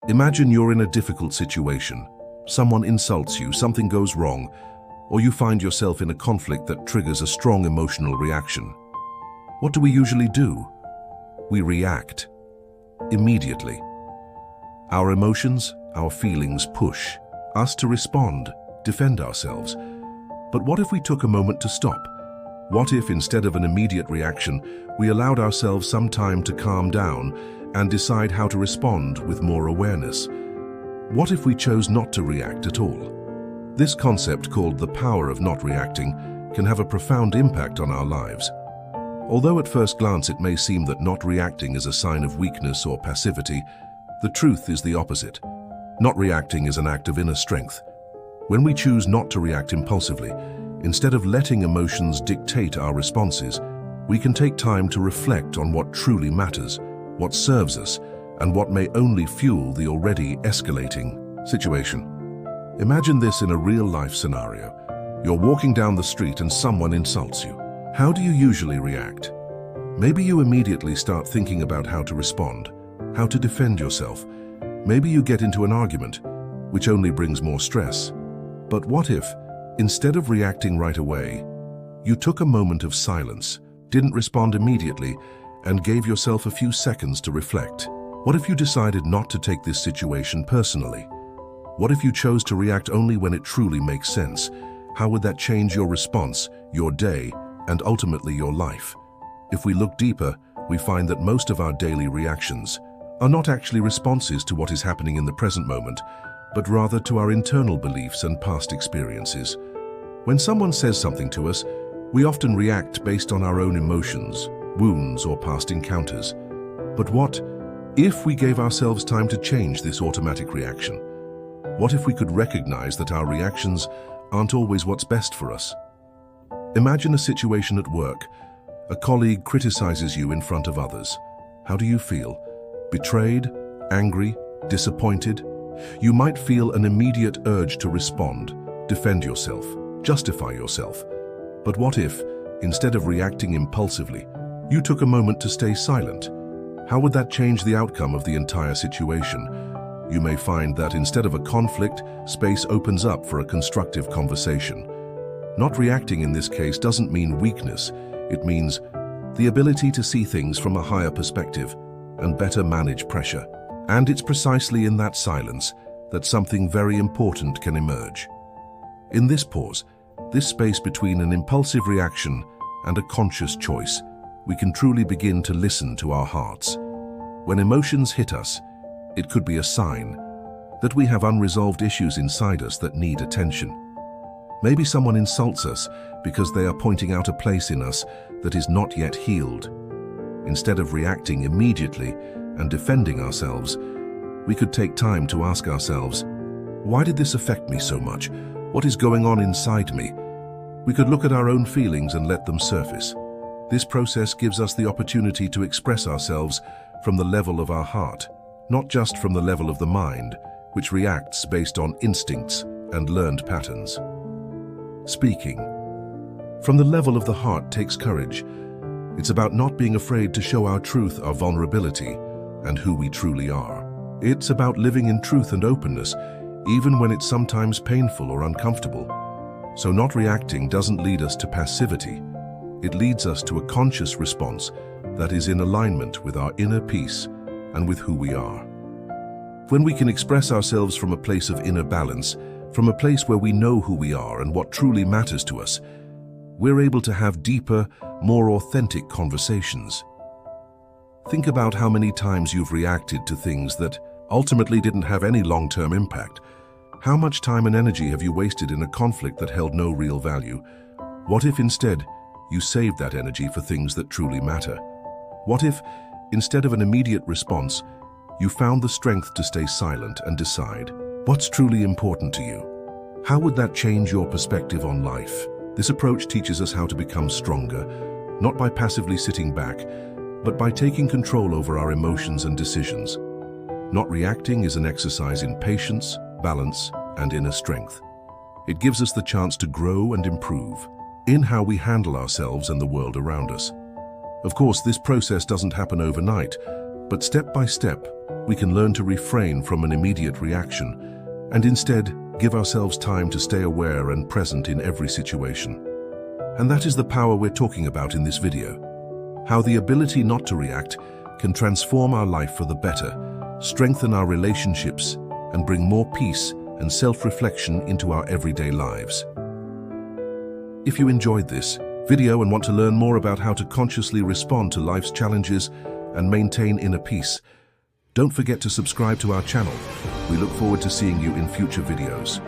Imagine you're in a difficult situation. Someone insults you, something goes wrong, or you find yourself in a conflict that triggers a strong emotional reaction. What do we usually do? We react immediately. Our emotions, our feelings push us to respond, defend ourselves. But what if we took a moment to stop? What if, instead of an immediate reaction, we allowed ourselves some time to calm down and decide how to respond with more awareness? What if we chose not to react at all? This concept, called the power of not reacting, can have a profound impact on our lives. Although at first glance it may seem that not reacting is a sign of weakness or passivity, the truth is the opposite. Not reacting is an act of inner strength. When we choose not to react impulsively, instead of letting emotions dictate our responses, we can take time to reflect on what truly matters, what serves us, and what may only fuel the already escalating situation. Imagine this in a real-life scenario. You're walking down the street and someone insults you. How do you usually react? Maybe you immediately start thinking about how to respond, how to defend yourself. Maybe you get into an argument, which only brings more stress. But what if, instead of reacting right away, you took a moment of silence, didn't respond immediately, and gave yourself a few seconds to reflect? What if you decided not to take this situation personally? What if you chose to react only when it truly makes sense? How would that change your response, your day, and ultimately your life? If we look deeper, we find that most of our daily reactions are not actually responses to what is happening in the present moment, but rather to our internal beliefs and past experiences. When someone says something to us, we often react based on our own emotions, wounds, or past encounters. But what if we gave ourselves time to change this automatic reaction? What if we could recognize that our reactions aren't always what's best for us? Imagine a situation at work. A colleague criticizes you in front of others. How do you feel? Betrayed? Angry? Disappointed? You might feel an immediate urge to respond, defend yourself, justify yourself. But what if, instead of reacting impulsively, you took a moment to stay silent? How would that change the outcome of the entire situation? You may find that instead of a conflict, space opens up for a constructive conversation. Not reacting in this case doesn't mean weakness. It means the ability to see things from a higher perspective and better manage pressure. And it's precisely in that silence that something very important can emerge. In this pause, this space between an impulsive reaction and a conscious choice, we can truly begin to listen to our hearts. When emotions hit us, it could be a sign that we have unresolved issues inside us that need attention. Maybe someone insults us because they are pointing out a place in us that is not yet healed. Instead of reacting immediately and defending ourselves, we could take time to ask ourselves, why did this affect me so much? What is going on inside me? We could look at our own feelings and let them surface. This process gives us the opportunity to express ourselves from the level of our heart, not just from the level of the mind, which reacts based on instincts and learned patterns. Speaking from the level of the heart takes courage. It's about not being afraid to show our truth, our vulnerability, and who we truly are. It's about living in truth and openness, even when it's sometimes painful or uncomfortable. So not reacting doesn't lead us to passivity. It leads us to a conscious response that is in alignment with our inner peace and with who we are. When we can express ourselves from a place of inner balance, from a place where we know who we are and what truly matters to us, we're able to have deeper, more authentic conversations. Think about how many times you've reacted to things that ultimately didn't have any long-term impact. How much time and energy have you wasted in a conflict that held no real value? What if instead you saved that energy for things that truly matter? What if, instead of an immediate response, you found the strength to stay silent and decide what's truly important to you? How would that change your perspective on life? This approach teaches us how to become stronger, not by passively sitting back, but by taking control over our emotions and decisions. Not reacting is an exercise in patience, balance, and inner strength. It gives us the chance to grow and improve in how we handle ourselves and the world around us. Of course, this process doesn't happen overnight. But step by step, we can learn to refrain from an immediate reaction and instead give ourselves time to stay aware and present in every situation. And that is the power we're talking about in this video. How the ability not to react can transform our life for the better, strengthen our relationships, and bring more peace and self-reflection into our everyday lives. If you enjoyed this video and want to learn more about how to consciously respond to life's challenges and maintain inner peace, don't forget to subscribe to our channel. We look forward to seeing you in future videos.